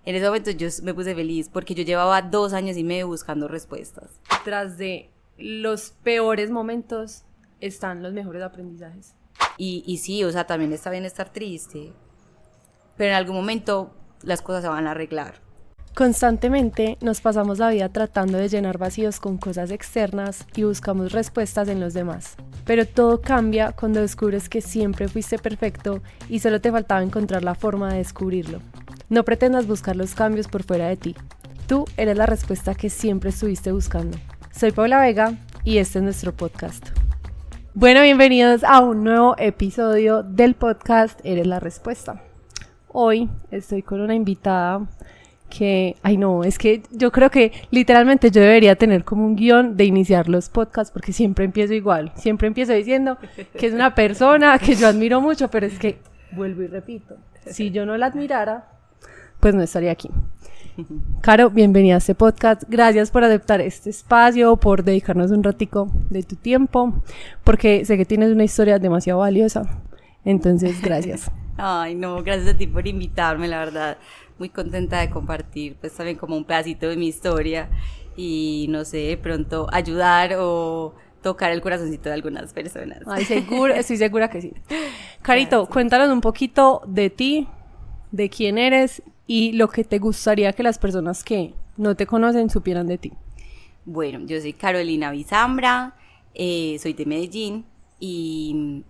En ese momento yo me puse feliz porque yo llevaba 2 años y medio buscando respuestas. Tras de los peores momentos están los mejores aprendizajes. Y sí, o sea, también está bien estar triste, pero en algún momento las cosas se van a arreglar. Constantemente nos pasamos la vida tratando de llenar vacíos con cosas externas y buscamos respuestas en los demás. Pero todo cambia cuando descubres que siempre fuiste perfecto y solo te faltaba encontrar la forma de descubrirlo. No pretendas buscar los cambios por fuera de ti. Tú eres la respuesta que siempre estuviste buscando. Soy Paula Vega y este es nuestro podcast. Bueno, bienvenidos a un nuevo episodio del podcast Eres la Respuesta. Hoy estoy con una invitada que, es que yo creo que literalmente yo debería tener como un guión de iniciar los podcasts porque siempre empiezo igual, siempre empiezo diciendo que es una persona que yo admiro mucho, pero es que vuelvo y repito, si yo no la admirara, pues no estaría aquí. Caro, bienvenida a este podcast, gracias por aceptar este espacio, por dedicarnos un ratico de tu tiempo, porque sé que tienes una historia demasiado valiosa, entonces gracias. Ay, no, gracias a ti por invitarme, la verdad, muy contenta de compartir pues también como un pedacito de mi historia y no sé, de pronto ayudar o tocar el corazoncito de algunas personas. Ay, seguro, estoy segura que sí. Carito, gracias. Cuéntanos un poquito de ti, de quién eres y lo que te gustaría que las personas que no te conocen supieran de ti. Bueno, yo soy Carolina Bizambra, soy de Medellín y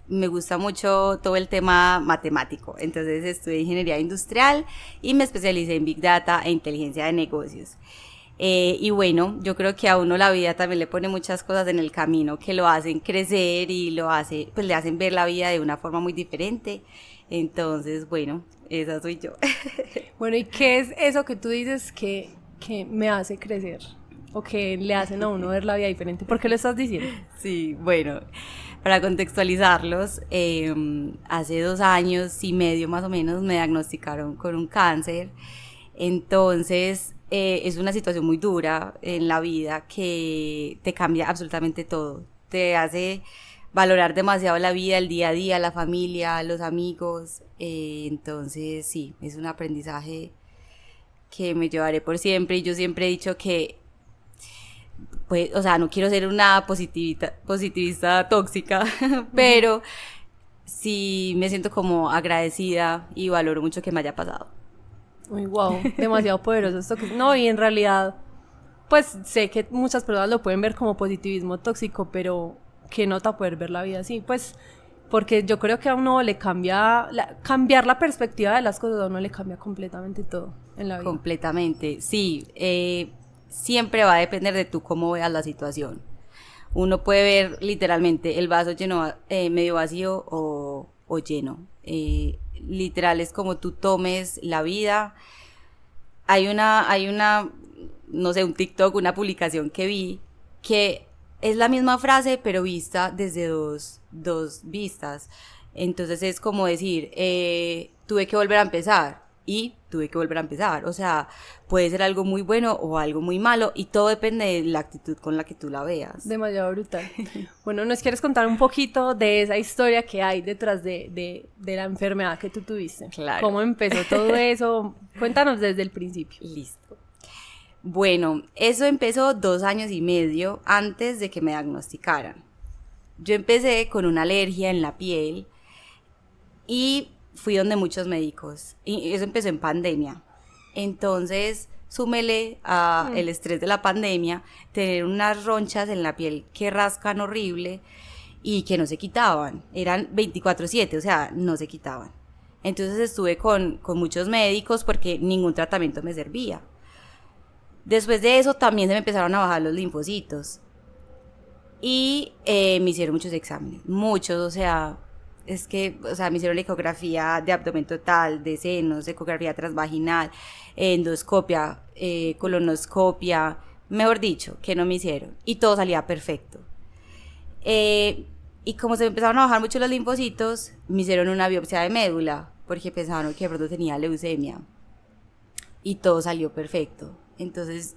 me gusta mucho todo el tema matemático, entonces estudié ingeniería industrial y me especialicé en Big Data e inteligencia de negocios. Y bueno, yo creo que a uno la vida también le pone muchas cosas en el camino que lo hacen crecer y pues le hacen ver la vida de una forma muy diferente. Entonces, bueno, esa soy yo. Bueno, ¿y qué es eso que tú dices que me hace crecer? O que le hacen a uno ver la vida diferente. ¿Por qué lo estás diciendo? Sí, bueno, para contextualizarlos, hace 2 años y medio más o menos me diagnosticaron con un cáncer. Entonces, es una situación muy dura en la vida que te cambia absolutamente todo. Te hace valorar demasiado la vida, el día a día, la familia, los amigos. Entonces, sí, es un aprendizaje que me llevaré por siempre. Y yo siempre he dicho que pues, o sea, no quiero ser una positivista tóxica, pero sí me siento como agradecida y valoro mucho que me haya pasado. Uy, wow, demasiado poderoso esto que... No, y en realidad, pues sé que muchas personas lo pueden ver como positivismo tóxico, pero qué nota poder ver la vida así, pues, porque yo creo que a uno le cambiar la perspectiva de las cosas, a uno le cambia completamente todo en la vida. Completamente, sí, siempre va a depender de tú cómo veas la situación. Uno puede ver literalmente el vaso lleno, medio vacío o lleno. Literal es como tú tomes la vida. Hay una, no sé, un TikTok, una publicación que vi que es la misma frase pero vista desde dos vistas. Entonces es como decir, tuve que volver a empezar. Y tuve que volver a empezar, o sea, puede ser algo muy bueno o algo muy malo y todo depende de la actitud con la que tú la veas. Demasiado brutal. Bueno, ¿nos quieres contar un poquito de esa historia que hay detrás de la enfermedad que tú tuviste? Claro. ¿Cómo empezó todo eso? Cuéntanos desde el principio. Listo. Bueno, eso empezó 2 años y medio antes de que me diagnosticaran. Yo empecé con una alergia en la piel y fui donde muchos médicos y eso empezó en pandemia. Entonces, súmele a el estrés de la pandemia, tener unas ronchas en la piel que rascan horrible y que no se quitaban. Eran 24/7, o sea, no se quitaban. Entonces estuve con muchos médicos porque ningún tratamiento me servía. Después de eso también se me empezaron a bajar los linfocitos y me hicieron muchos exámenes, muchos, o sea... Es que, o sea, me hicieron ecografía de abdomen total, de senos, ecografía transvaginal, endoscopia, colonoscopia, mejor dicho, que no me hicieron. Y todo salía perfecto. Y como se me empezaron a bajar mucho los linfocitos, me hicieron una biopsia de médula, porque pensaban que de pronto tenía leucemia. Y todo salió perfecto. Entonces,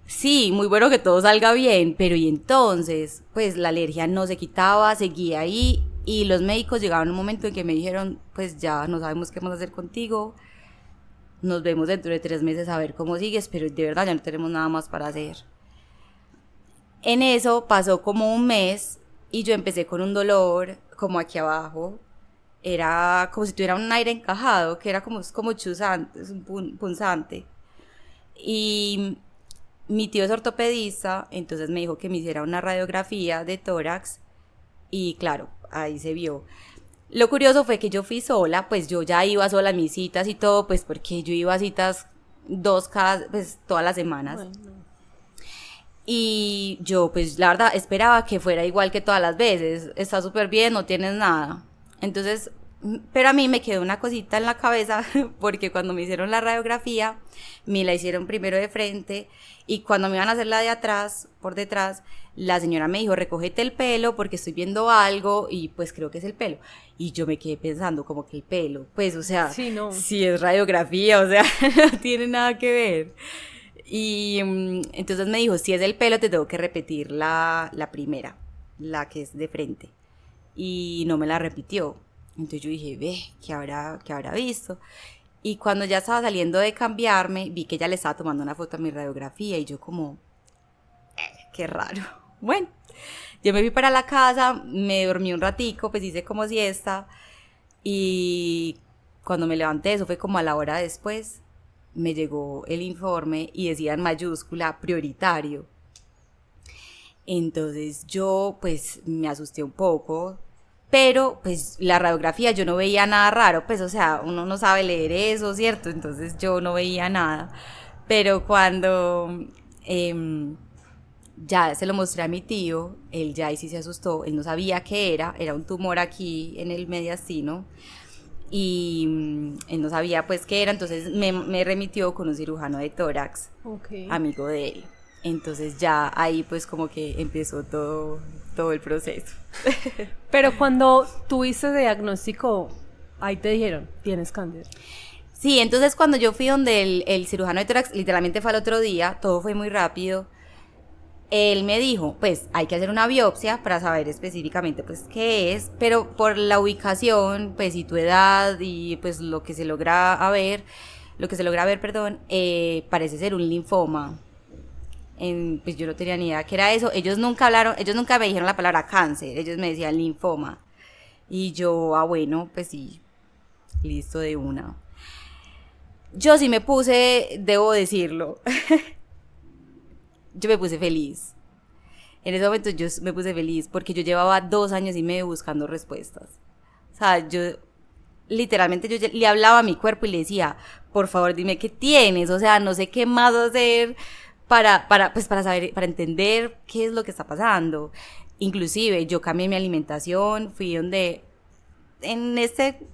sí, muy bueno que todo salga bien, pero y entonces, pues la alergia no se quitaba, seguía ahí. Y los médicos llegaron a un momento en que me dijeron, pues ya no sabemos qué vamos a hacer contigo, nos vemos dentro de 3 meses a ver cómo sigues, pero de verdad ya no tenemos nada más para hacer. En eso pasó como un mes y yo empecé con un dolor como aquí abajo. Era como si tuviera un aire encajado, que era como chuzante, es un punzante. Y mi tío es ortopedista, entonces me dijo que me hiciera una radiografía de tórax y claro, ahí se vio. Lo curioso fue que yo fui sola, pues yo ya iba sola a mis citas y todo, pues porque yo iba a citas pues todas las semanas. Bueno. Y yo, pues la verdad, esperaba que fuera igual que todas las veces. Está súper bien, no tienes nada. Entonces, pero a mí me quedó una cosita en la cabeza, porque cuando me hicieron la radiografía, me la hicieron primero de frente, y cuando me iban a hacer la de atrás, por detrás, la señora me dijo, recógete el pelo, porque estoy viendo algo, y pues creo que es el pelo. Y yo me quedé pensando, como que el pelo, pues, o sea, sí, no. Si es radiografía, o sea, no tiene nada que ver. Y entonces me dijo, si es el pelo te tengo que repetir la primera, la que es de frente. Y no me la repitió. Entonces yo dije, ¿qué habrá visto? Y cuando ya estaba saliendo de cambiarme, vi que ella le estaba tomando una foto a mi radiografía y yo como, qué raro. Bueno, yo me fui para la casa, me dormí un ratico, pues hice como siesta. Y cuando me levanté, eso fue como a la hora después, me llegó el informe y decía en mayúscula prioritario. Entonces yo pues me asusté un poco, pero pues la radiografía yo no veía nada raro, pues o sea, uno no sabe leer eso, ¿cierto? Entonces yo no veía nada, pero cuando ya se lo mostré a mi tío, él ya ahí sí se asustó, él no sabía qué era un tumor aquí en el mediastino, y él no sabía pues qué era, entonces me remitió con un cirujano de tórax, amigo de él. Entonces ya ahí pues como que empezó todo el proceso. Pero cuando tuviste el diagnóstico, ahí te dijeron, tienes cáncer. Sí, entonces cuando yo fui donde el cirujano de tórax, literalmente fue al otro día, todo fue muy rápido. Él me dijo, pues hay que hacer una biopsia para saber específicamente pues qué es, pero por la ubicación, pues y tu edad y pues lo que se logra ver, parece ser un linfoma. Pues yo no tenía ni idea qué era eso. Ellos nunca me dijeron la palabra cáncer, ellos me decían linfoma. Y yo, bueno, pues sí, listo de una. Yo sí me puse, debo decirlo, yo me puse feliz. En ese momento yo me puse feliz porque yo llevaba 2 años y medio buscando respuestas. O sea, yo literalmente yo le hablaba a mi cuerpo y le decía, por favor dime qué tienes, o sea, no sé qué más hacer para saber, para entender qué es lo que está pasando. Inclusive yo cambié mi alimentación, fui donde, en este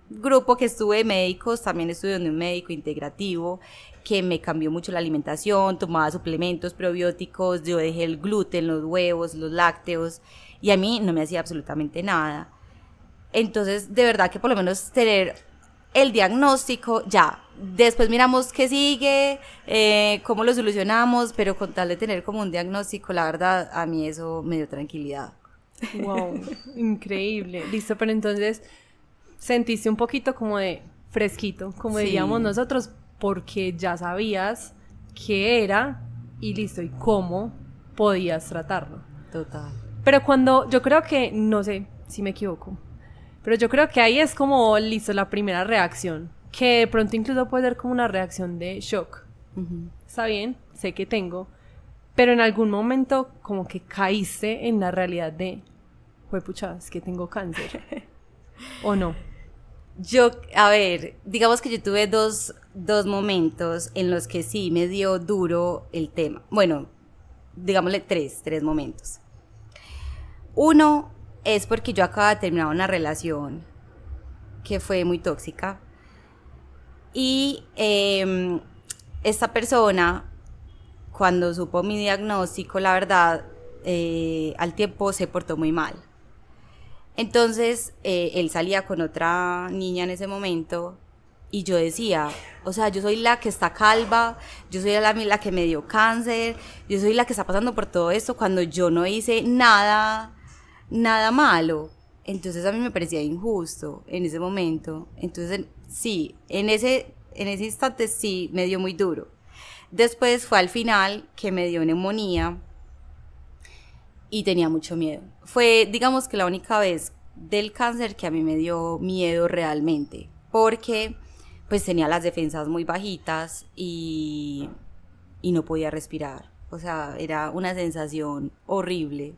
grupo que estuve de médicos, también estuve donde un médico integrativo que me cambió mucho la alimentación, tomaba suplementos probióticos, yo dejé el gluten, los huevos, los lácteos, y a mí no me hacía absolutamente nada. Entonces, de verdad que por lo menos tener el diagnóstico, ya, después miramos qué sigue, cómo lo solucionamos, pero con tal de tener como un diagnóstico, la verdad, a mí eso me dio tranquilidad. Wow, increíble. Listo, pero entonces sentiste un poquito como de fresquito, como sí, diríamos nosotros, porque ya sabías qué era y listo, y cómo podías tratarlo. Total. Pero cuando, yo creo que, no sé si me equivoco, pero yo creo que ahí es como, listo, la primera reacción, que de pronto incluso puede ser como una reacción de shock. Uh-huh. Está bien, sé que tengo, pero en algún momento como que caíste en la realidad de, juepucha, es que tengo cáncer, ¿o no? Yo, a ver, digamos que yo tuve dos momentos en los que sí me dio duro el tema. Bueno, digámosle tres momentos. Uno es porque yo acababa de terminar una relación que fue muy tóxica y esta persona, cuando supo mi diagnóstico, la verdad, al tiempo se portó muy mal. Entonces, él salía con otra niña en ese momento y yo decía, o sea, yo soy la que está calva, yo soy la que me dio cáncer, yo soy la que está pasando por todo esto cuando yo no hice nada malo. Entonces a mí me parecía injusto en ese momento. Entonces, sí, en ese en ese instante sí me dio muy duro. Después fue al final que me dio neumonía y tenía mucho miedo. Fue, digamos que la única vez del cáncer que a mí me dio miedo realmente, porque pues tenía las defensas muy bajitas y no podía respirar. O sea, era una sensación horrible.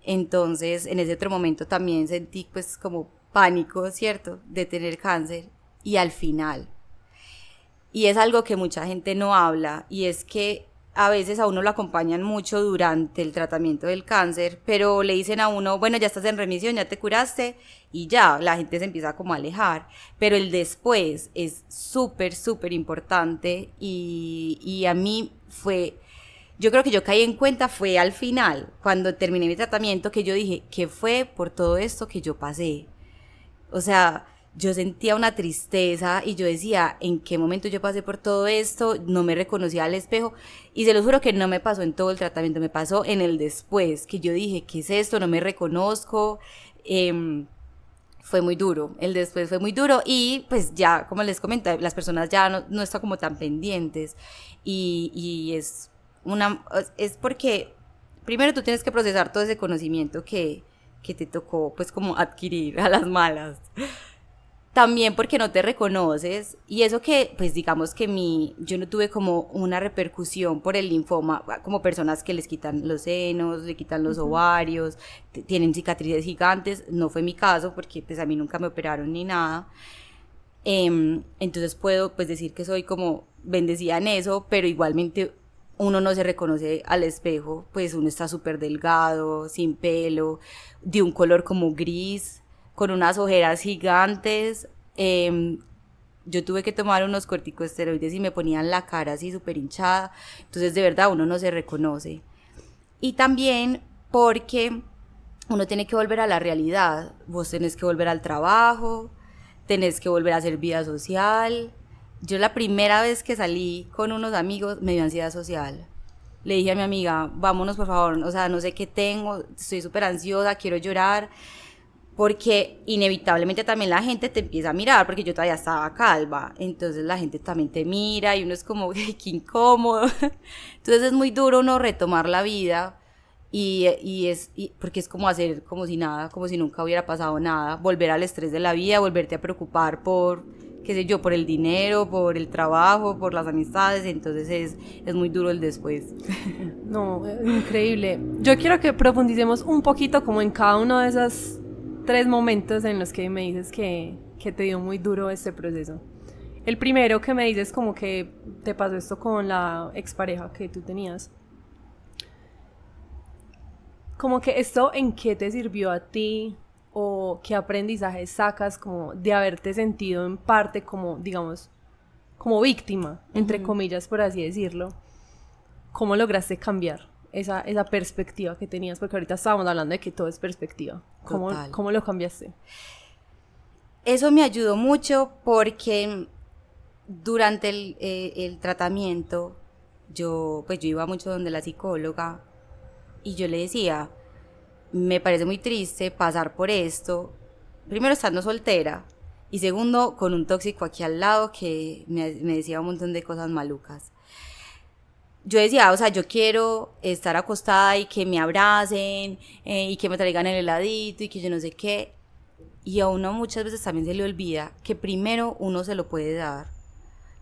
Entonces, en ese otro momento también sentí pues como pánico, ¿cierto? De tener cáncer. Y al final, y es algo que mucha gente no habla, y es que a veces a uno lo acompañan mucho durante el tratamiento del cáncer, pero le dicen a uno, bueno, ya estás en remisión, ya te curaste, y ya, la gente se empieza como a alejar, pero el después es súper, súper importante, y a mí fue, yo creo que yo caí en cuenta fue al final, cuando terminé mi tratamiento, que yo dije, ¿qué fue por todo esto que yo pasé? O sea, yo sentía una tristeza y yo decía, ¿en qué momento yo pasé por todo esto? No me reconocía al espejo y se lo juro que no me pasó en todo el tratamiento, me pasó en el después, que yo dije, ¿qué es esto? No me reconozco. Fue muy duro, el después fue muy duro y pues ya, como les comento, las personas ya no están como tan pendientes y es porque primero tú tienes que procesar todo ese conocimiento que te tocó pues como adquirir a las malas. También porque no te reconoces y eso que pues digamos que yo no tuve como una repercusión por el linfoma, como personas que les quitan los senos, le quitan los ovarios, tienen cicatrices gigantes, no fue mi caso porque pues a mí nunca me operaron ni nada. Entonces puedo pues decir que soy como bendecida en eso, pero igualmente uno no se reconoce al espejo, pues uno está súper delgado, sin pelo, de un color como gris, con unas ojeras gigantes. Yo tuve que tomar unos corticosteroides y me ponían la cara así súper hinchada, entonces de verdad uno no se reconoce. Y también porque uno tiene que volver a la realidad, vos tenés que volver al trabajo, tenés que volver a hacer vida social. Yo la primera vez que salí con unos amigos me dio ansiedad social. Le dije a mi amiga, vámonos por favor, o sea, no sé qué tengo, estoy súper ansiosa, quiero llorar, porque inevitablemente también la gente te empieza a mirar, porque yo todavía estaba calva, entonces la gente también te mira y uno es como, qué incómodo. Entonces es muy duro uno retomar la vida porque es como hacer como si nada, como si nunca hubiera pasado nada, volver al estrés de la vida, volverte a preocupar por, qué sé yo, por el dinero, por el trabajo, por las amistades, entonces es muy duro el después. No, increíble. Yo quiero que profundicemos un poquito como en cada uno de esos 3 momentos en los que me dices que te dio muy duro este proceso. El primero que me dices como que te pasó esto con la expareja que tú tenías. Como que esto, ¿en qué te sirvió a ti? ¿O qué aprendizaje sacas como de haberte sentido en parte como, digamos, como víctima, entre comillas, por así decirlo? ¿Cómo lograste cambiar esa perspectiva que tenías? Porque ahorita estábamos hablando de que todo es perspectiva. ¿Cómo lo cambiaste? Eso me ayudó mucho porque durante el tratamiento yo iba mucho donde la psicóloga y yo le decía, me parece muy triste pasar por esto, primero estando soltera y segundo con un tóxico aquí al lado que me decía un montón de cosas malucas. Yo decía, o sea, yo quiero estar acostada y que me abracen y que me traigan el heladito y que yo no sé qué. Y a uno muchas veces también se le olvida que primero uno se lo puede dar.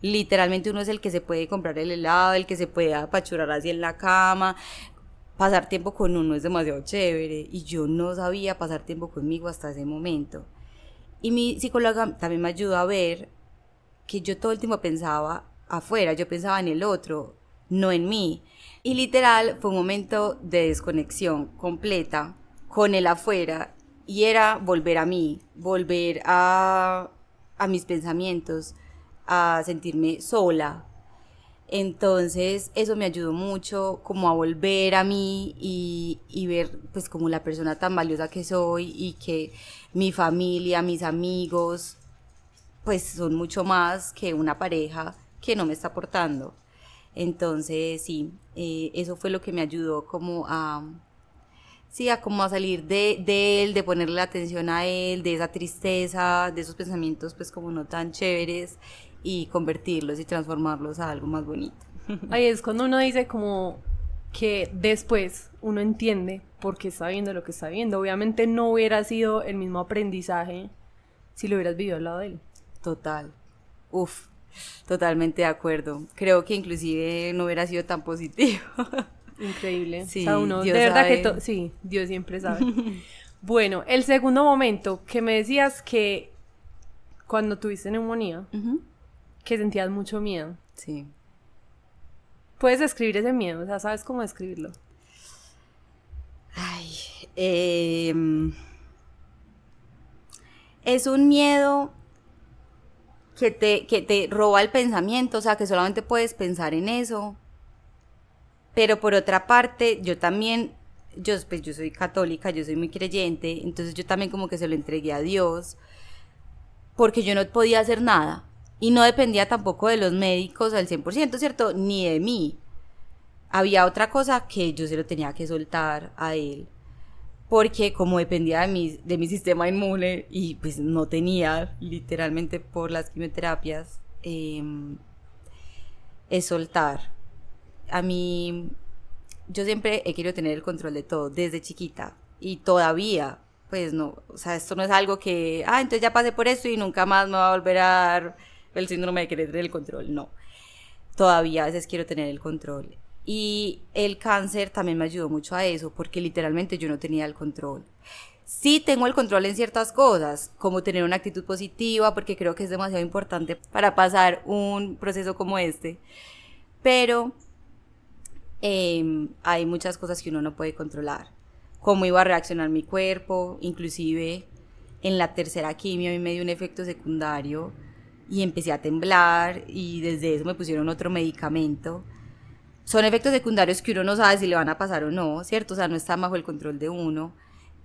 Literalmente uno es el que se puede comprar el helado, el que se puede apachurar así en la cama. Pasar tiempo con uno es demasiado chévere y yo no sabía pasar tiempo conmigo hasta ese momento. Y mi psicóloga también me ayudó a ver que yo todo el tiempo pensaba afuera, yo pensaba en el otro, no en mí. Y literal fue un momento de desconexión completa con el afuera y era volver a mí, volver a mis pensamientos, a sentirme sola. Entonces eso me ayudó mucho como a volver a mí y ver pues como la persona tan valiosa que soy y que mi familia, mis amigos pues son mucho más que una pareja que no me está aportando. Entonces sí, eso fue lo que me ayudó como a como a salir de él, de ponerle atención a él, de esa tristeza, de esos pensamientos pues como no tan chéveres y convertirlos y transformarlos a algo más bonito. Ahí es cuando uno dice como que después uno entiende por qué está viendo lo que está viendo. Obviamente no hubiera sido el mismo aprendizaje si lo hubieras vivido al lado de él. Total. Uf, totalmente de acuerdo. Creo que inclusive no hubiera sido tan positivo. Increíble. Sí, o sea, uno, Dios de verdad sabe. que sí, Dios siempre sabe. Bueno, el segundo momento que me decías que cuando tuviste neumonía, Ujú. que sentías mucho miedo. Sí. ¿Puedes describir ese miedo? O sea, ¿sabes cómo describirlo? Ay, es un miedo que te roba el pensamiento, o sea, que solamente puedes pensar en eso. Pero por otra parte, pues yo soy católica, yo soy muy creyente, entonces yo también como que se lo entregué a Dios, porque yo no podía hacer nada. Y no dependía tampoco de los médicos al 100%, ¿cierto? Ni de mí. Había otra cosa que yo se lo tenía que soltar a él, porque como dependía de mi sistema inmune y pues no tenía, literalmente por las quimioterapias, es soltar. A mí, yo siempre he querido tener el control de todo, desde chiquita, y todavía, pues no, o sea, esto no es algo que, entonces ya pasé por esto y nunca más me va a volver a dar el síndrome de querer tener el control, no. Todavía a veces quiero tener el control. Y el cáncer también me ayudó mucho a eso, porque literalmente yo no tenía el control. Sí tengo el control en ciertas cosas, como tener una actitud positiva, porque creo que es demasiado importante para pasar un proceso como este. Pero hay muchas cosas que uno no puede controlar. Cómo iba a reaccionar mi cuerpo, inclusive en la tercera quimio a mí me dio un efecto secundario y empecé a temblar y desde eso me pusieron otro medicamento. Son efectos secundarios que uno no sabe si le van a pasar o no, ¿cierto? O sea, no está bajo el control de uno.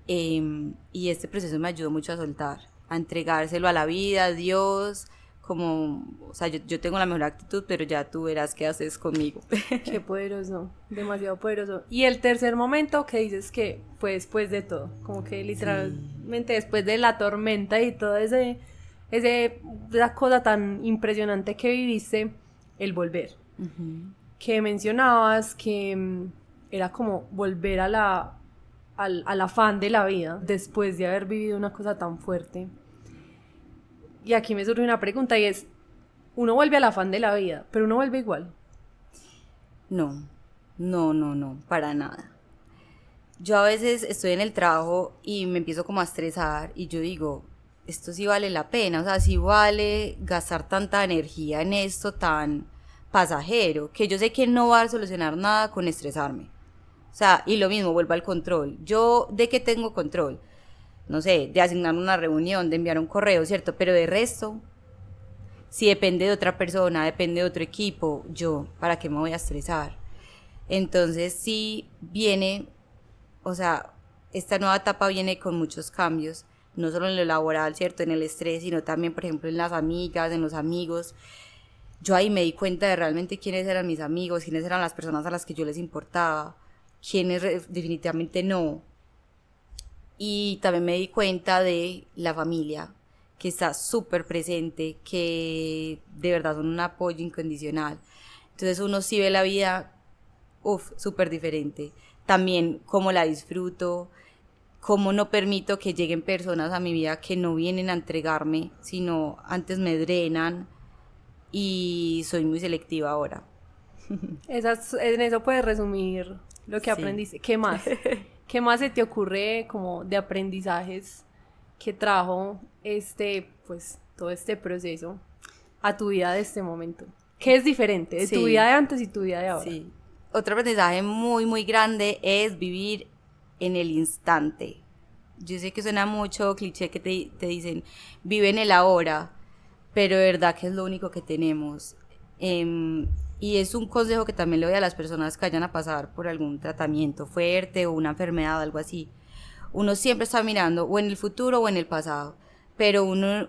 Y este proceso me ayudó mucho a soltar, a entregárselo a la vida, a Dios, como, o sea, yo tengo la mejor actitud, pero ya tú verás qué haces conmigo. Qué poderoso, demasiado poderoso. Y el tercer momento que dices que fue después de todo, como que literalmente después de la tormenta y todo esa cosa tan impresionante que viviste, el volver. Uh-huh. Que mencionabas que era como volver al afán de la vida después de haber vivido una cosa tan fuerte. Y aquí me surge una pregunta y es, uno vuelve al afán de la vida, pero uno vuelve igual. No, para nada. Yo a veces estoy en el trabajo y me empiezo como a estresar y yo digo, esto sí vale la pena, o sea, sí vale gastar tanta energía en esto tan pasajero, que yo sé que no va a solucionar nada con estresarme. O sea, y lo mismo, vuelvo al control. ¿Yo de qué tengo control? No sé, de asignar una reunión, de enviar un correo, ¿cierto? Pero de resto, si depende de otra persona, depende de otro equipo, yo, ¿para qué me voy a estresar? Entonces sí viene, o sea, esta nueva etapa viene con muchos cambios, no solo en lo laboral, ¿cierto? En el estrés, sino también, por ejemplo, en las amigas, en los amigos. Yo ahí me di cuenta de realmente quiénes eran mis amigos, quiénes eran las personas a las que yo les importaba, quiénes definitivamente no. Y también me di cuenta de la familia, que está súper presente, que de verdad son un apoyo incondicional. Entonces uno sí ve la vida, súper diferente. También cómo la disfruto, cómo no permito que lleguen personas a mi vida que no vienen a entregarme, sino antes me drenan, y soy muy selectiva ahora. En eso puedes resumir lo que aprendiste. ¿Qué más? ¿Qué más se te ocurre como de aprendizajes que trajo pues, todo este proceso a tu vida de este momento? ¿Qué es diferente de tu vida de antes y tu vida de ahora? Sí. Otro aprendizaje muy, muy grande es vivir en el instante. Yo sé que suena mucho cliché que te dicen, vive en el ahora, pero de verdad que es lo único que tenemos. Y es un consejo que también le doy a las personas que vayan a pasar por algún tratamiento fuerte o una enfermedad o algo así. Uno siempre está mirando o en el futuro o en el pasado, pero uno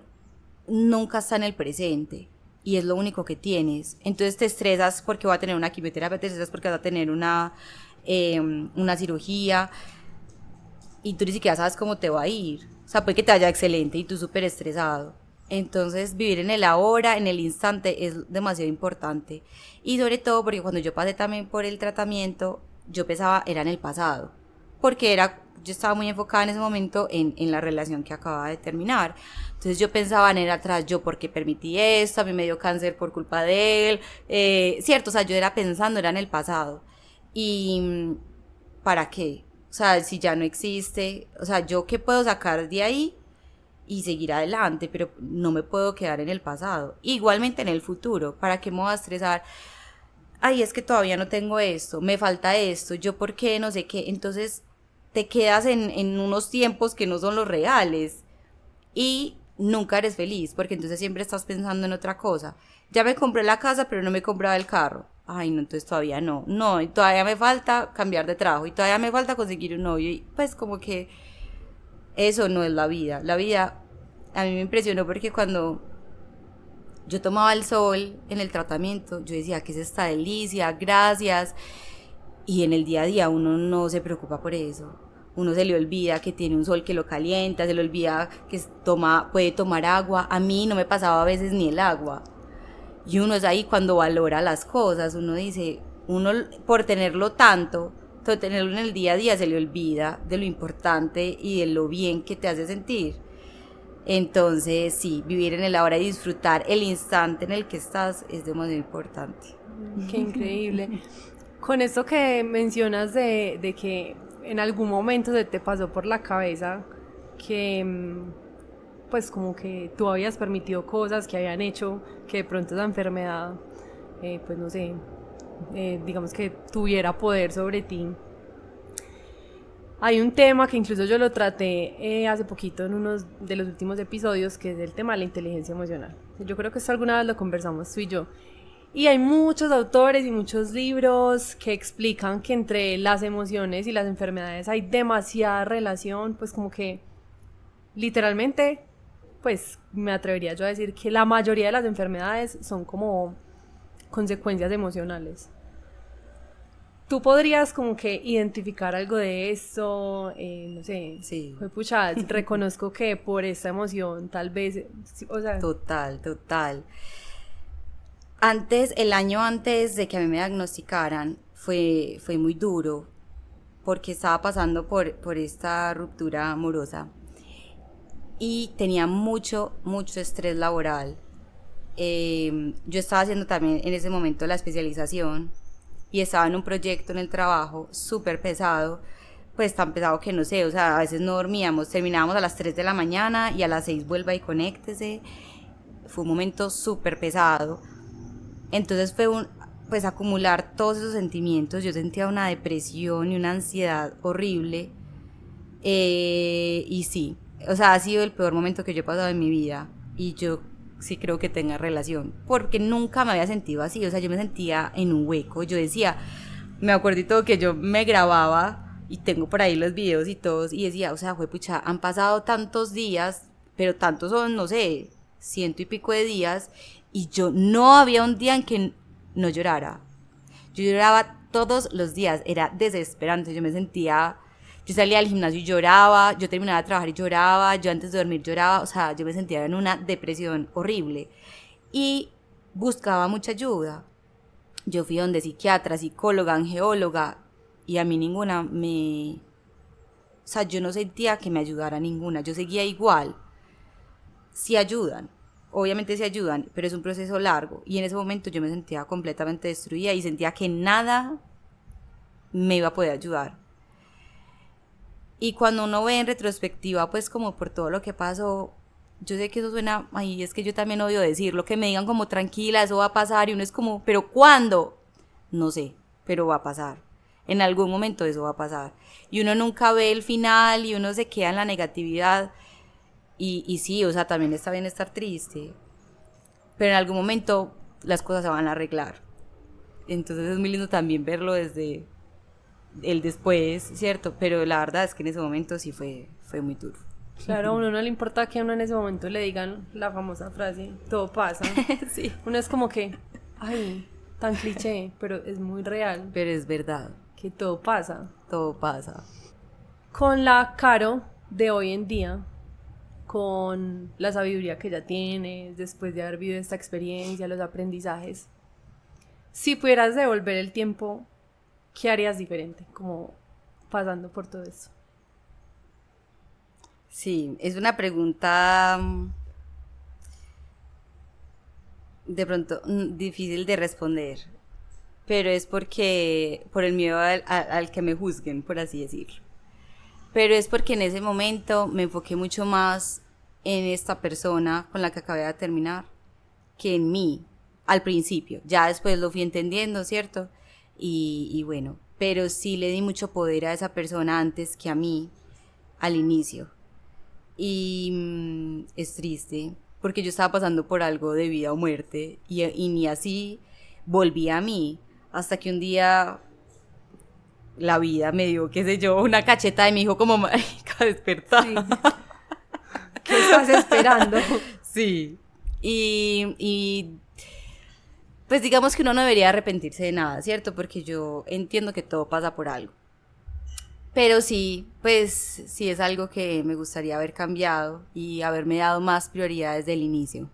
nunca está en el presente y es lo único que tienes. Entonces te estresas porque va a tener una quimioterapia, te estresas porque vas a tener una cirugía y tú ni siquiera sabes cómo te va a ir. O sea, puede que te vaya excelente y tú súper estresado. Entonces, vivir en el ahora, en el instante, es demasiado importante. Y sobre todo porque cuando yo pasé también por el tratamiento, yo pensaba, era en el pasado. Porque yo estaba muy enfocada en ese momento en la relación que acababa de terminar. Entonces yo pensaba en el atrás, yo por qué permití esto, a mí me dio cáncer por culpa de él. Cierto, o sea, yo era pensando, era en el pasado. Y ¿para qué? O sea, si ya no existe, o sea, ¿yo qué puedo sacar de ahí? Y seguir adelante, pero no me puedo quedar en el pasado. Igualmente en el futuro, ¿para qué me voy a estresar? Ay, es que todavía no tengo esto, me falta esto, yo por qué, no sé qué. Entonces te quedas en unos tiempos que no son los reales y nunca eres feliz, porque entonces siempre estás pensando en otra cosa. Ya me compré la casa, pero no me he comprado el carro. Ay, no, entonces todavía no. No, y todavía me falta cambiar de trabajo y todavía me falta conseguir un novio. Y pues como que eso no es la vida. La vida a mí me impresionó porque cuando yo tomaba el sol en el tratamiento, yo decía, ¿qué es esta delicia? Gracias. Y en el día a día uno no se preocupa por eso. Uno se le olvida que tiene un sol que lo calienta, se le olvida que puede tomar agua. A mí no me pasaba a veces ni el agua. Y uno es ahí cuando valora las cosas. Uno dice, uno por tenerlo tanto, por tenerlo en el día a día, se le olvida de lo importante y de lo bien que te hace sentir. Entonces, sí, vivir en el ahora y disfrutar el instante en el que estás es demasiado importante. Qué increíble. Con esto que mencionas de que en algún momento se te pasó por la cabeza que pues como que tú habías permitido cosas que habían hecho que de pronto esa enfermedad, pues no sé, digamos que tuviera poder sobre ti. Hay un tema que incluso yo lo traté hace poquito en uno de los últimos episodios, que es el tema de la inteligencia emocional. Yo creo que esto alguna vez lo conversamos tú y yo. Y hay muchos autores y muchos libros que explican que entre las emociones y las enfermedades hay demasiada relación, pues como que literalmente, pues me atrevería yo a decir que la mayoría de las enfermedades son como consecuencias emocionales. ¿Tú podrías como que identificar algo de esto? No sé, Sí. pucha, reconozco que por esta emoción tal vez, o sea... Total. El año antes de que a mí me diagnosticaran, fue muy duro, porque estaba pasando por esta ruptura amorosa y tenía mucho estrés laboral. Yo estaba haciendo también en ese momento la especialización y estaba en un proyecto en el trabajo súper pesado, pues tan pesado que no sé, o sea, a veces no dormíamos, terminábamos a las 3 de la mañana y a las 6 vuelva y conéctese. Fue un momento súper pesado. Entonces pues acumular todos esos sentimientos. Yo sentía una depresión y una ansiedad horrible. Y sí, o sea, ha sido el peor momento que yo he pasado en mi vida. Y yo sí creo que tenga relación, porque nunca me había sentido así. O sea, yo me sentía en un hueco. Yo decía, me acuerdo y todo que yo me grababa y tengo por ahí los videos y todos, y decía, o sea, pucha, han pasado tantos días, pero tantos son, no sé, 100 y pico de días, y yo no había un día en que no llorara. Yo lloraba todos los días, era desesperante. Yo salía al gimnasio y lloraba, yo terminaba de trabajar y lloraba, yo antes de dormir lloraba, o sea, yo me sentía en una depresión horrible y buscaba mucha ayuda. Yo fui donde psiquiatra, psicóloga, angeóloga, y a mí ninguna o sea, yo no sentía que me ayudara ninguna, yo seguía igual. Sí ayudan, obviamente sí ayudan, pero es un proceso largo, y en ese momento yo me sentía completamente destruida y sentía que nada me iba a poder ayudar. Y cuando uno ve en retrospectiva, pues como por todo lo que pasó, yo sé que eso suena, ay, es que yo también odio decirlo, que me digan como tranquila, eso va a pasar, y uno es como, ¿pero cuándo? No sé, pero va a pasar. En algún momento eso va a pasar. Y uno nunca ve el final y uno se queda en la negatividad. Y sí, o sea, también está bien estar triste, pero en algún momento las cosas se van a arreglar. Entonces es muy lindo también verlo desde el después, ¿cierto? Pero la verdad es que en ese momento sí fue muy duro. Claro, a uno no le importa que a uno en ese momento le digan la famosa frase, todo pasa. Sí. Uno es como que, ay, tan cliché, pero es muy real. Pero es verdad. Que todo pasa. Todo pasa. Con la Caro de hoy en día, con la sabiduría que ya tienes, después de haber vivido esta experiencia, los aprendizajes, si pudieras devolver el tiempo, ¿qué harías diferente? Como pasando por todo eso. Sí, es una pregunta de pronto difícil de responder, pero es porque, por el miedo al que me juzguen, por así decirlo. Pero es porque en ese momento me enfoqué mucho más en esta persona con la que acabé de terminar que en mí, al principio. Ya después lo fui entendiendo, ¿cierto? Y bueno, pero sí le di mucho poder a esa persona antes que a mí, al inicio. Y es triste, porque yo estaba pasando por algo de vida o muerte, y ni así volví a mí, hasta que un día la vida me dio, qué sé yo, una cacheta y me dijo como, marica, despertá. Sí. ¿Qué estás esperando? Sí. Y pues digamos que uno no debería arrepentirse de nada, ¿cierto? Porque yo entiendo que todo pasa por algo. Pero sí, pues sí es algo que me gustaría haber cambiado y haberme dado más prioridad desde el inicio.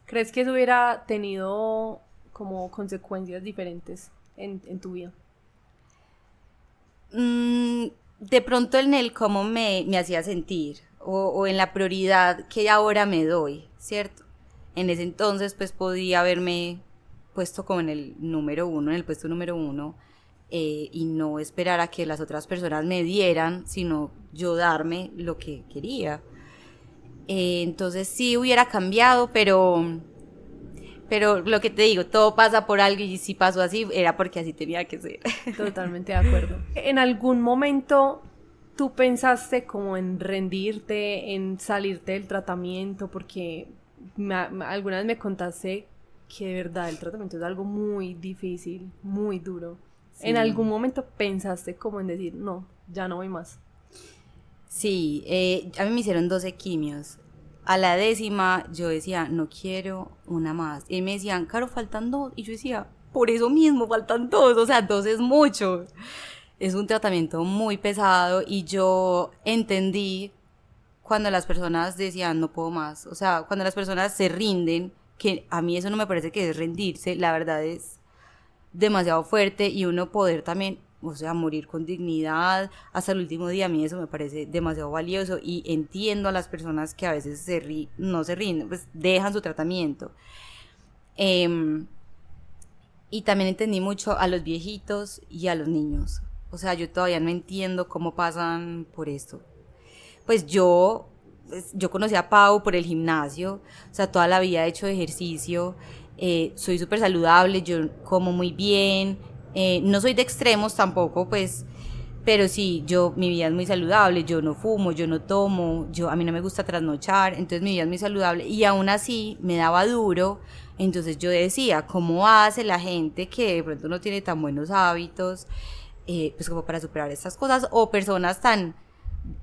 ¿Crees que eso hubiera tenido como consecuencias diferentes en tu vida? De pronto en el cómo me hacía sentir o en la prioridad que ahora me doy, ¿cierto? En ese entonces pues podía haberme puesto como en el número uno, en el puesto número uno, y no esperar a que las otras personas me dieran, sino yo darme lo que quería. Entonces sí hubiera cambiado, pero lo que te digo, todo pasa por algo, y si pasó así era porque así tenía que ser. Totalmente de acuerdo. ¿En algún momento tú pensaste como en rendirte, en salirte del tratamiento? Porque alguna vez me contaste que de verdad el tratamiento es algo muy difícil, muy duro. Sí. ¿En algún momento pensaste como en decir, no, ya no voy más? Sí, a mí me hicieron 12 quimios. A la 10ª yo decía, no quiero una más. Y me decían, Caro, faltan 2. Y yo decía, por eso mismo, faltan 2. O sea, 2 es mucho. Es un tratamiento muy pesado, y yo entendí cuando las personas decían, no puedo más. O sea, cuando las personas se rinden, que a mí eso no me parece que es rendirse, la verdad es demasiado fuerte, y uno poder también, o sea, morir con dignidad hasta el último día, a mí eso me parece demasiado valioso, y entiendo a las personas que a veces no se rinden, pues dejan su tratamiento. Y también entendí mucho a los viejitos y a los niños. O sea, yo todavía no entiendo cómo pasan por esto. Pues yo conocí a Pau por el gimnasio, o sea, toda la vida he hecho ejercicio, soy súper saludable, yo como muy bien, no soy de extremos tampoco, pues, pero sí, mi vida es muy saludable, yo no fumo, yo no tomo, a mí no me gusta trasnochar, entonces mi vida es muy saludable, y aún así me daba duro. Entonces yo decía, ¿cómo hace la gente que de pronto no tiene tan buenos hábitos, pues como para superar estas cosas, o personas tan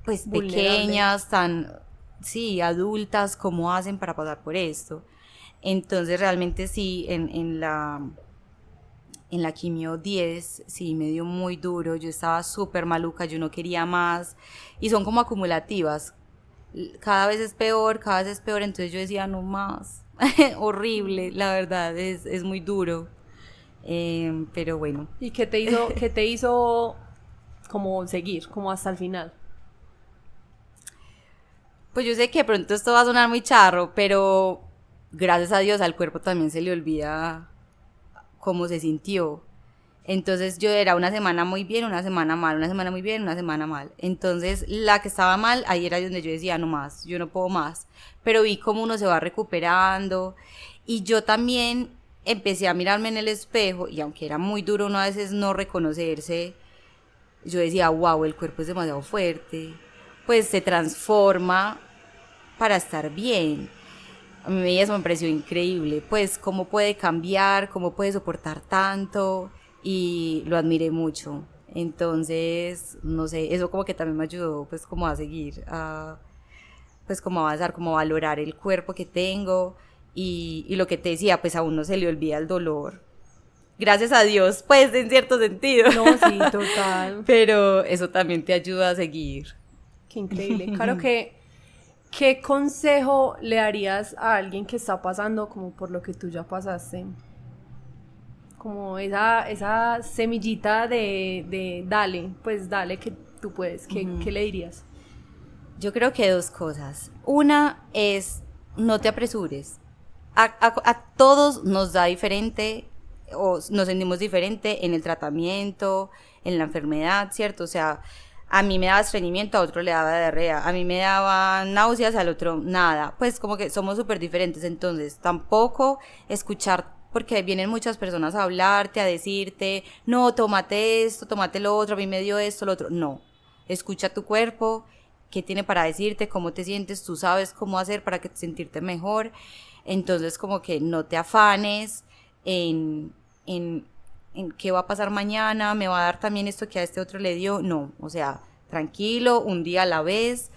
pues pequeñas, tan, sí, adultas, cómo hacen para pasar por esto? Entonces realmente sí, en la quimio 10, sí, me dio muy duro, yo estaba súper maluca, yo no quería más, y son como acumulativas, cada vez es peor, entonces yo decía, no más, horrible, la verdad, es muy duro, pero bueno. ¿Y qué te hizo como seguir, como hasta el final? Pues yo sé que de pronto esto va a sonar muy charro, pero gracias a Dios al cuerpo también se le olvida cómo se sintió. Entonces yo era una semana muy bien, una semana mal, una semana muy bien, una semana mal. Entonces la que estaba mal, ahí era donde yo decía, no más, yo no puedo más. Pero vi cómo uno se va recuperando, y yo también empecé a mirarme en el espejo, y aunque era muy duro uno a veces no reconocerse, yo decía, wow, el cuerpo es demasiado fuerte, pues se transforma para estar bien. A mí eso me pareció increíble, pues cómo puede cambiar, cómo puede soportar tanto, y lo admiré mucho. Entonces, no sé, eso como que también me ayudó pues como a seguir, pues como a avanzar, como a valorar el cuerpo que tengo, y lo que te decía, pues a uno se le olvida el dolor. Gracias a Dios, pues en cierto sentido. No, sí, total. Pero eso también te ayuda a seguir. Qué increíble. Claro que ¿Qué consejo le darías a alguien que está pasando como por lo que tú ya pasaste? Como esa semillita de dale, pues dale que tú puedes. ¿Qué le dirías? Yo creo que dos cosas. Una es, no te apresures. A todos nos da diferente o nos sentimos diferente en el tratamiento, en la enfermedad, ¿cierto? O sea, a mí me daba estreñimiento, a otro le daba diarrea, a mí me daba náuseas, al otro nada. Pues como que somos súper diferentes, entonces tampoco escuchar, porque vienen muchas personas a hablarte, a decirte, no, tómate esto, tómate lo otro, a mí me dio esto, lo otro. No, escucha tu cuerpo, qué tiene para decirte, cómo te sientes, tú sabes cómo hacer para que sentirte mejor. Entonces como que no te afanes en qué va a pasar mañana, me va a dar también esto que a este otro le dio. No, o sea, tranquilo, un día a la vez,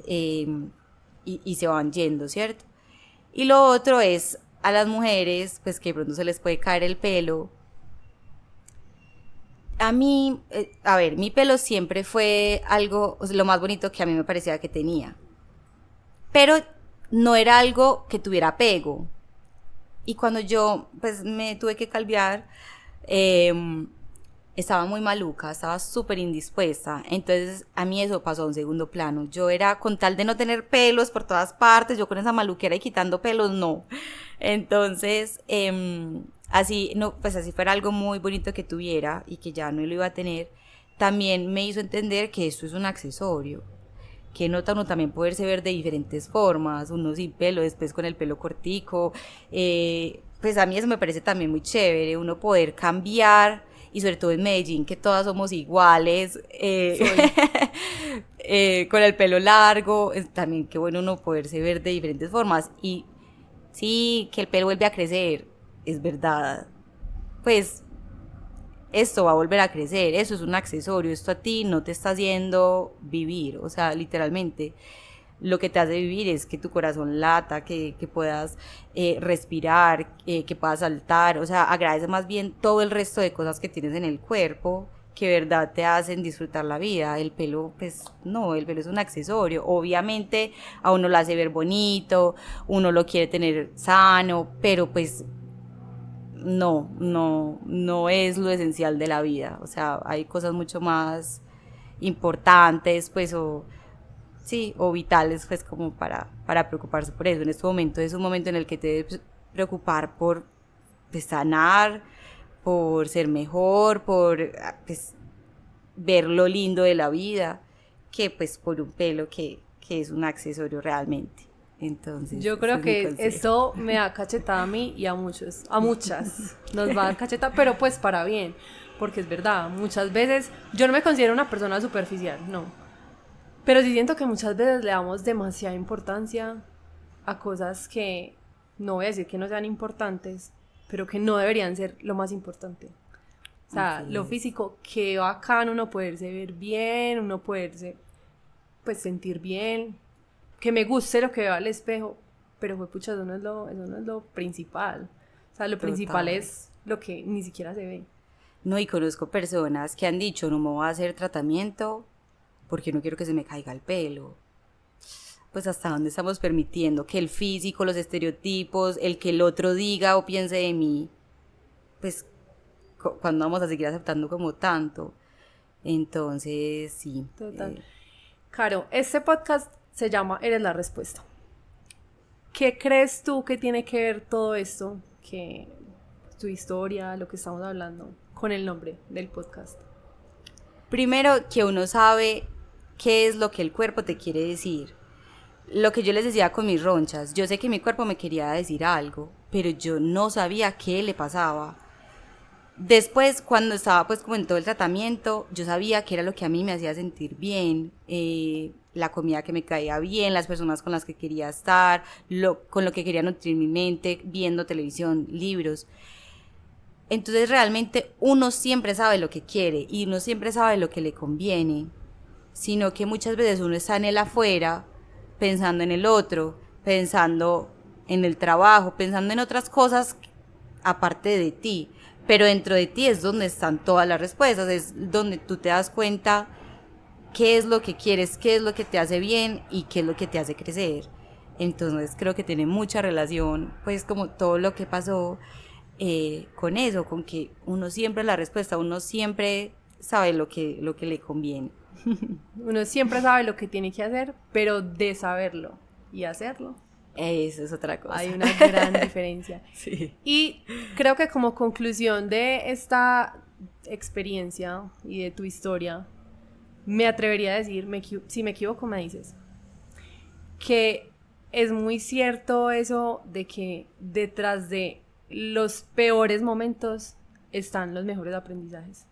y se van yendo, ¿cierto? Y lo otro es a las mujeres, pues que de pronto se les puede caer el pelo. A mí, a ver, mi pelo siempre fue algo, o sea, lo más bonito que a mí me parecía que tenía. Pero no era algo que tuviera pego. Y cuando yo, pues, me tuve que calviar, eh, estaba muy maluca, estaba súper indispuesta. Entonces, a mí eso pasó a un segundo plano. Yo era, con tal de no tener pelos por todas partes, yo con esa maluquera y quitando pelos, no. Entonces, así, no, pues así fuera algo muy bonito que tuviera y que ya no lo iba a tener, también me hizo entender que esto es un accesorio, que nota uno también poderse ver de diferentes formas, uno sin pelo, después con el pelo cortico, pues a mí eso me parece también muy chévere, uno poder cambiar, y sobre todo en Medellín, que todas somos iguales, con el pelo largo, también qué bueno uno poderse ver de diferentes formas, y sí, que el pelo vuelve a crecer, es verdad, pues esto va a volver a crecer, eso es un accesorio, esto a ti no te está haciendo vivir, o sea, literalmente lo que te hace vivir es que tu corazón lata, que puedas respirar, que puedas saltar, o sea, agradece más bien todo el resto de cosas que tienes en el cuerpo, que de verdad te hacen disfrutar la vida. El pelo, pues no, el pelo es un accesorio, obviamente a uno lo hace ver bonito, uno lo quiere tener sano, pero pues no es lo esencial de la vida. O sea, hay cosas mucho más importantes, pues, o vitales, pues, como para preocuparse por eso. En este momento es un momento en el que te debes preocupar por, pues, sanar, por ser mejor, por, pues, ver lo lindo de la vida, que, pues, por un pelo que es un accesorio realmente. Entonces, yo creo que esto me da cachetada a mí y a muchas nos va a dar cachetada, pero pues para bien, porque es verdad, muchas veces yo no me considero una persona superficial, no, pero sí siento que muchas veces le damos demasiada importancia a cosas que, no voy a decir que no sean importantes, pero que no deberían ser lo más importante. O sea, lo físico, qué bacán uno poderse ver bien, uno poderse, pues, sentir bien, que me guste lo que veo al espejo, pero fue pucha, eso no es lo principal. O sea, lo principal es lo que ni siquiera se ve. No, y conozco personas que han dicho, no me voy a hacer tratamiento porque no quiero que se me caiga el pelo. Pues hasta dónde estamos permitiendo que el físico, los estereotipos, el que el otro diga o piense de mí, pues cuando vamos a seguir aceptando como tanto. Entonces, sí. Total. Caro, este podcast se llama Eres la Respuesta. ¿Qué crees tú que tiene que ver todo esto, que tu historia, lo que estamos hablando, con el nombre del podcast? Primero, que uno sabe qué es lo que el cuerpo te quiere decir. Lo que yo les decía con mis ronchas, yo sé que mi cuerpo me quería decir algo, pero yo no sabía qué le pasaba. Después, cuando estaba pues como en todo el tratamiento, yo sabía que era lo que a mí me hacía sentir bien, la comida que me caía bien, las personas con las que quería estar, con lo que quería nutrir mi mente, viendo televisión, libros. Entonces realmente uno siempre sabe lo que quiere y uno siempre sabe lo que le conviene, sino que muchas veces uno está en el afuera, pensando en el otro, pensando en el trabajo, pensando en otras cosas aparte de ti. Pero dentro de ti es donde están todas las respuestas, es donde tú te das cuenta qué es lo que quieres, qué es lo que te hace bien y qué es lo que te hace crecer. Entonces creo que tiene mucha relación, pues como todo lo que pasó con eso, con que uno siempre la respuesta, uno siempre sabe lo que le conviene. Uno siempre sabe lo que tiene que hacer, pero de saberlo y hacerlo, eso es otra cosa. hay una gran diferencia. Sí. Y creo que como conclusión de esta experiencia y de tu historia, me atrevería a decir, si me equivoco me dices, que es muy cierto eso de que detrás de los peores momentos están los mejores aprendizajes.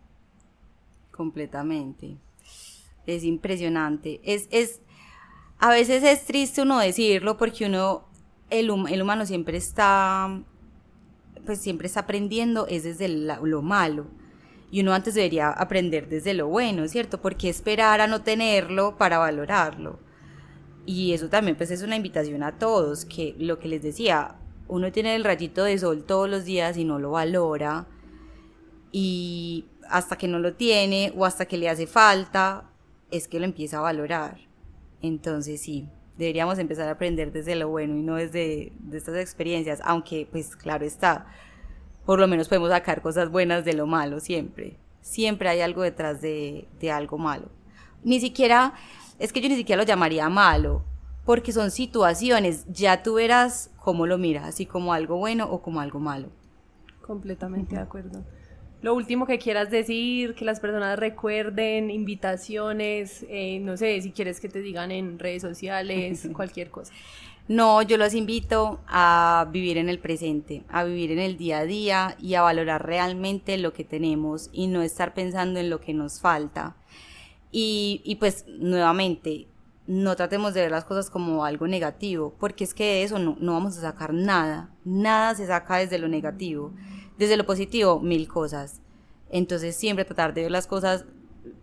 Completamente. Es impresionante. A veces es triste uno decirlo porque el humano siempre está, pues siempre está aprendiendo, es desde lo malo. Y uno antes debería aprender desde lo bueno, ¿cierto? Porque esperar a no tenerlo para valorarlo. Y eso también pues es una invitación a todos, que lo que les decía, uno tiene el rayito de sol todos los días y no lo valora. Y hasta que no lo tiene o hasta que le hace falta, es que lo empieza a valorar. Entonces sí, deberíamos empezar a aprender desde lo bueno y no desde de estas experiencias, aunque pues claro está, por lo menos podemos sacar cosas buenas de lo malo siempre. Siempre hay algo detrás de algo malo. Es que yo ni siquiera lo llamaría malo, porque son situaciones, ya tú verás cómo lo miras, si como algo bueno o como algo malo. Completamente de acuerdo. Lo último que quieras decir, que las personas recuerden, invitaciones, no sé, si quieres que te digan en redes sociales, cualquier cosa. No, yo los invito a vivir en el presente, a vivir en el día a día y a valorar realmente lo que tenemos y no estar pensando en lo que nos falta. Y pues nuevamente, no tratemos de ver las cosas como algo negativo, porque es que de eso no vamos a sacar nada, nada se saca desde lo negativo. Desde lo positivo, 1000 cosas. Entonces siempre tratar de ver las cosas,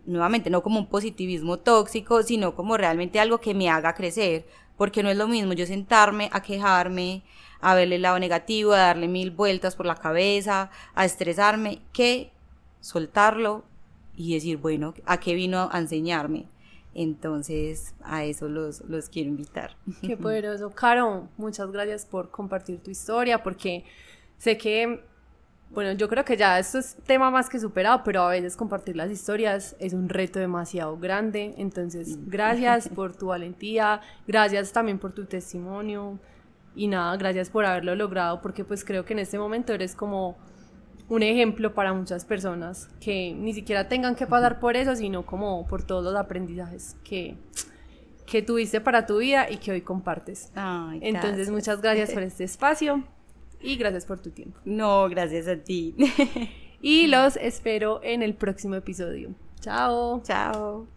nuevamente, no como un positivismo tóxico, sino como realmente algo que me haga crecer, porque no es lo mismo yo sentarme a quejarme, a verle el lado negativo, a darle 1000 vueltas por la cabeza, a estresarme, que soltarlo y decir, bueno, ¿a qué vino a enseñarme? Entonces a eso los quiero invitar. Qué poderoso. Caro, muchas gracias por compartir tu historia, porque sé que, bueno, yo creo que ya esto es tema más que superado, pero a veces compartir las historias es un reto demasiado grande. Entonces, gracias por tu valentía, gracias también por tu testimonio y nada, gracias por haberlo logrado, porque pues creo que en este momento eres como un ejemplo para muchas personas que ni siquiera tengan que pasar por eso, sino como por todos los aprendizajes que tuviste para tu vida y que hoy compartes. Ay, entonces, muchas gracias por este espacio. Y gracias por tu tiempo. No, gracias a ti. Y los espero en el próximo episodio. Chao. Chao.